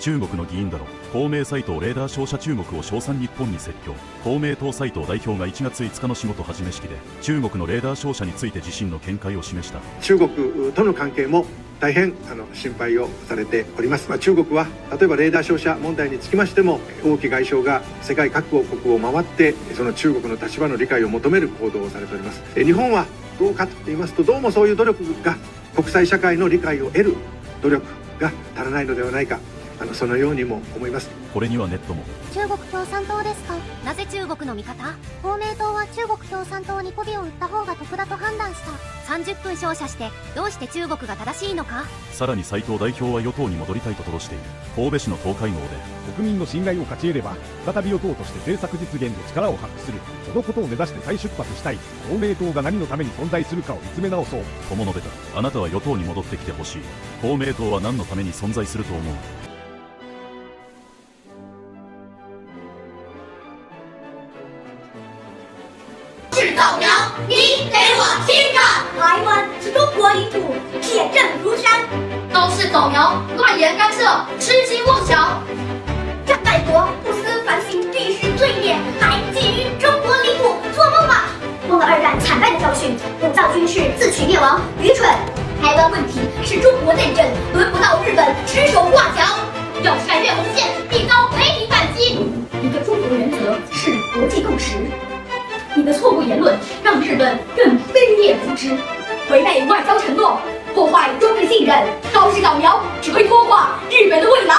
中国の議員だろ。公明サイトレーダー商社中国を称賛日本に説教。公明党サイト代表が1月5日の仕事始め式で中国のレーダー商社について自身の見解を示した。中国との関係も大変心配をされております。中国は例えばレーダー照射問題につきましても王毅外相が世界各国を回ってその中国の立場の理解を求める行動をされております。日本はどうかと言いますと、どうもそういう努力が国際社会の理解を得る努力が足らないのではないか、そのようにも思います。これにはネットも中国共産党ですか？なぜ中国の味方？公明党は中国共産党に媚びを売った方が得だと判断した。30分照射してどうして中国が正しいのか？さらに斉藤代表は与党に戻りたいと吐露している。神戸市の党会合で国民の信頼を勝ち得れば再び与党として政策実現で力を発揮する、そのことを目指して再出発したい。公明党が何のために存在するかを見つめ直そうとも述べた。あなたは与党に戻ってきてほしい。公明党は何のために存在すると思う？是早苗，你给我听着！台湾是中国领土，铁证如山。都是早苗乱言干涉，痴心妄想。蒋爱国不思反省历史罪孽，还觊觎中国领土，做梦吧！忘了二战惨败的教训，武藏军事自取灭亡，愚蠢。台湾问题是中国内政，轮不到日本指手画脚。要是改变红线，必遭媒体反击。一个中国原则是国际共识。你的错误言论让日本更卑劣无知，违背外交承诺，破坏中日信任，高市早苗只会拖垮日本的未来。